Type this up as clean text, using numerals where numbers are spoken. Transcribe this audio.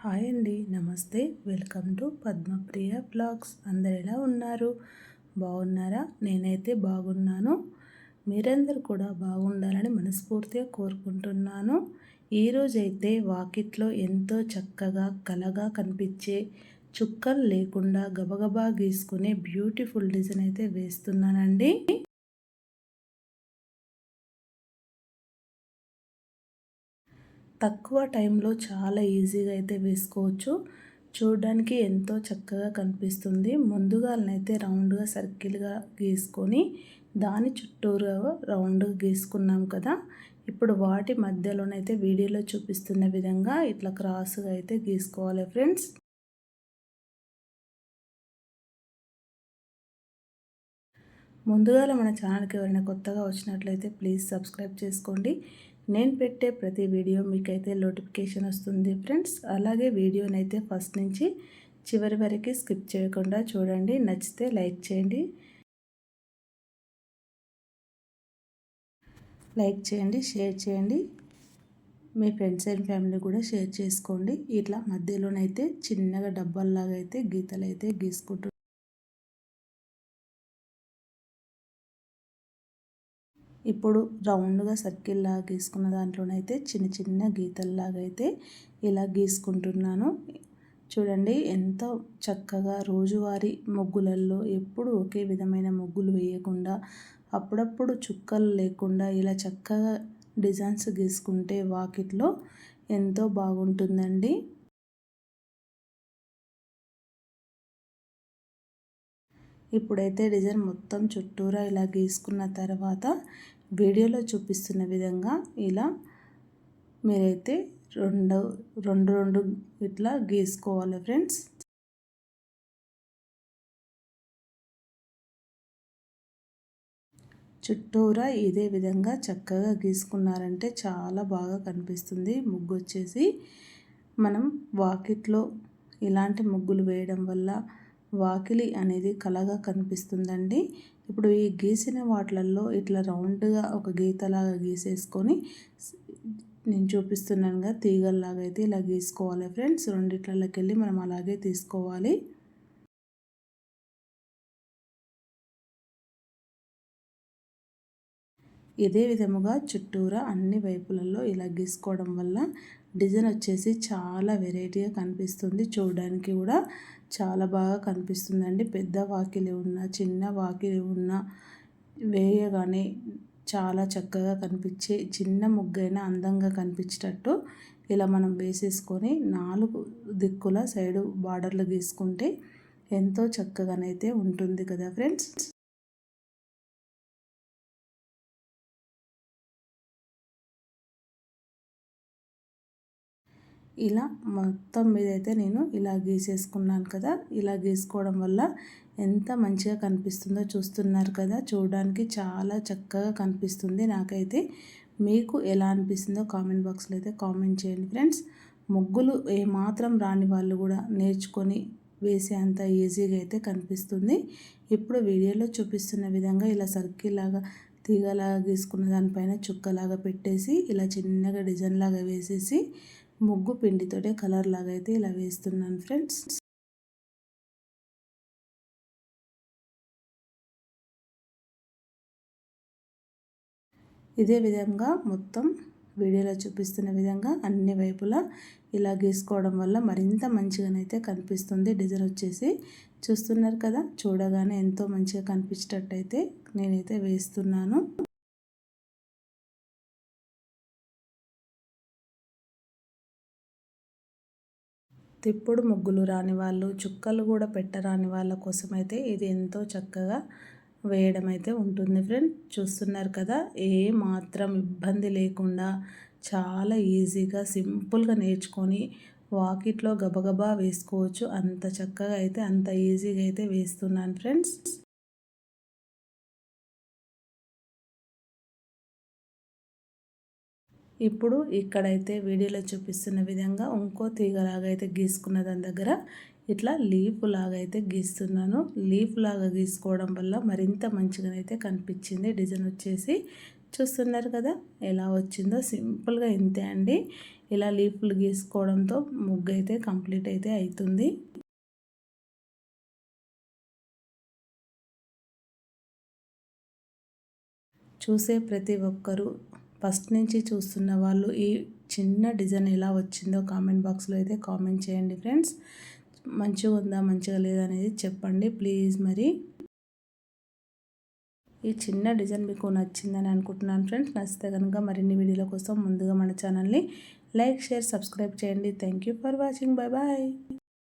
Hi అండి, నమస్తే. Welcome to Padmapriya blogs. అందరు ఎలా ఉన్నారు? బాగున్నారా? నేనైతే బాగున్నాను. మీరందరూ కూడా బాగుండాలని మనస్ఫూర్తిగా కోరుకుంటున్నాను. ఈరోజైతే వాకిట్లో ఎంతో చక్కగా కలగా కనిపించే చుక్కలు లేకుండా గబగబా గీసుకునే బ్యూటిఫుల్ డిజైన్ అయితే వేస్తున్నానండి. తక్కువ టైంలో చాలా ఈజీగా అయితే వేసుకోవచ్చు. చూడడానికి ఎంతో చక్కగా కనిపిస్తుంది. ముందుగానైతే రౌండ్గా సర్కిల్గా గీసుకొని దాని చుట్టూరా రౌండ్గా గీసుకున్నాం కదా. ఇప్పుడు వాటి మధ్యలోనైతే వీడియోలో చూపిస్తున్న విధంగా ఇట్లా క్రాస్గా అయితే గీసుకోవాలి ఫ్రెండ్స్. ముందుగా మన ఛానల్కి ఎవరైనా కొత్తగా వచ్చినట్లయితే ప్లీజ్ సబ్స్క్రైబ్ చేసుకోండి. నేను పెట్టే ప్రతి వీడియో మీకైతే నోటిఫికేషన్ వస్తుంది ఫ్రెండ్స్. అలాగే వీడియోనైతే ఫస్ట్ నుంచి చివరి వరకు స్కిప్ చేయకుండా చూడండి. నచ్చితే లైక్ చేయండి, షేర్ చేయండి. మీ ఫ్రెండ్స్ అండ్ ఫ్యామిలీ కూడా షేర్ చేసుకోండి. ఇట్లా మధ్యలోనైతే చిన్నగా డబ్బాల్లాగా అయితే గీతలు అయితే గీసుకుంటూ ఇప్పుడు రౌండ్గా సర్కిల్ లాగా గీసుకున్న దాంట్లోనైతే చిన్న చిన్న గీతల్లాగా అయితే ఇలా గీసుకుంటున్నాను. చూడండి ఎంతో చక్కగా రోజువారీ ముగ్గులలో ఎప్పుడు ఒకే విధమైన ముగ్గులు వేయకుండా అప్పుడప్పుడు చుక్కలు లేకుండా ఇలా చక్కగా డిజైన్స్ గీసుకుంటే వాకిట్లో ఎంతో బాగుంటుందండి. ఇప్పుడైతే డిజైన్ మొత్తం చుట్టూరా ఇలా గీసుకున్న తర్వాత వీడియోలో చూపిస్తున్న విధంగా ఇలా మీరైతే రెండు రెండు రెండు ఇట్లా గీసుకోవాలి ఫ్రెండ్స్. చుట్టూరా ఇదే విధంగా చక్కగా గీసుకున్నారంటే చాలా బాగా కనిపిస్తుంది ముగ్గు వచ్చేసి. మనం వాకిట్లో ఇలాంటి ముగ్గులు వేయడం వల్ల వాకిలి అనేది కళగా కనిపిస్తుందండి. ఇప్పుడు ఈ గీసిన వాటిలలో ఇట్లా రౌండ్గా ఒక గీతలాగా గీసేసుకొని నేను చూపిస్తున్నానుగా తీగల్లాగా అయితే ఇలా గీసుకోవాలి ఫ్రెండ్స్. రెండిట్లకి వెళ్ళి మనం అలాగే తీసుకోవాలి. ఇదే విధముగా చుట్టూరా అన్ని వైపులలో ఇలా గీసుకోవడం వల్ల డిజైన్ వచ్చేసి చాలా వెరైటీగా కనిపిస్తుంది. చూడడానికి కూడా చాలా బాగా కనిపిస్తుందండి. పెద్ద వాకిలి ఉన్న చిన్న వాకిలి ఉన్న వేయగానే చాలా చక్కగా కనిపించే చిన్న ముగ్గైనా అందంగా కనిపించేటట్టు ఇలా మనం వేసేసుకొని 4 దిక్కుల సైడు బార్డర్లు గీసుకుంటే ఎంతో చక్కగానైతే ఉంటుంది కదా ఫ్రెండ్స్. ఇలా మొత్తం మీద అయితే నేను ఇలా గీసేసుకున్నాను కదా. ఇలా గీసుకోవడం వల్ల ఎంత మంచిగా కనిపిస్తుందో చూస్తున్నారు కదా. చూడడానికి చాలా చక్కగా కనిపిస్తుంది. నాకైతే మీకు ఎలా అనిపిస్తుందో కామెంట్ బాక్స్లో అయితే కామెంట్ చేయండి ఫ్రెండ్స్. ముగ్గులు ఏమాత్రం రాని వాళ్ళు కూడా నేర్చుకొని వేసే అంత ఈజీగా అయితే కనిపిస్తుంది. ఇప్పుడు వీడియోలో చూపిస్తున్న విధంగా ఇలా సర్కిల్ లాగా తీగలాగా గీసుకున్న దానిపైన చుక్కలాగా పెట్టేసి ఇలా చిన్నగా డిజైన్ లాగా వేసేసి ముగ్గు పిండితోటే కలర్ లాగా అయితే ఇలా వేస్తున్నాను ఫ్రెండ్స్. ఇదే విధంగా మొత్తం వీడియోలో చూపిస్తున్న విధంగా అన్ని వైపులా ఇలా గీసుకోవడం వల్ల మరింత మంచిగానైతే కనిపిస్తుంది. డిజైన్ వచ్చేసి చూస్తున్నారు కదా. చూడగానే ఎంతో మంచిగా కనిపించేటట్టయితే నేనైతే వేస్తున్నాను. తిప్పుడు ముగ్గులు రాని వాళ్ళు, చుక్కలు కూడా పెట్టరాని వాళ్ళ కోసమైతే ఇది ఎంతో చక్కగా వేయడం అయితే ఉంటుంది ఫ్రెండ్. చూస్తున్నారు కదా, ఏ మాత్రం ఇబ్బంది లేకుండా చాలా ఈజీగా సింపుల్గా నేర్చుకొని వాకిట్లో గబగబా వేసుకోవచ్చు. అంత చక్కగా అయితే అంత ఈజీగా అయితే వేస్తున్నాను ఫ్రెండ్స్. ఇప్పుడు ఇక్కడైతే వీడియోలో చూపిస్తున్న విధంగా ఇంకో తీగలాగా అయితే గీసుకున్న దాని దగ్గర ఇట్లా లీఫ్ లాగా అయితే గీస్తున్నాను. లీఫ్ లాగా గీసుకోవడం వల్ల మరింత మంచిగా అయితే కనిపించింది. డిజైన్ వచ్చేసి చూస్తున్నారు కదా ఎలా వచ్చిందో. సింపుల్గా ఇంతే అండి. ఇలా లీఫ్లు గీసుకోవడంతో ముగ్గు అయితే కంప్లీట్ అయితే అవుతుంది. చూసే ప్రతి ఒక్కరూ ఫస్ట్ నుంచి చూస్తున్న వాళ్ళు ఈ చిన్న డిజైన్ ఎలా వచ్చిందో కామెంట్ బాక్స్లో అయితే కామెంట్ చేయండి ఫ్రెండ్స్. మంచిగా ఉందా మంచిగా లేదా అనేది చెప్పండి ప్లీజ్. మరి ఈ చిన్న డిజైన్ మీకు నచ్చిందని అనుకుంటున్నాను ఫ్రెండ్స్. నచ్చితే కనుక మరిన్ని వీడియోల కోసం ముందుగా మన ఛానల్ని లైక్, షేర్, సబ్స్క్రైబ్ చేయండి. Thank you for watching. Bye bye.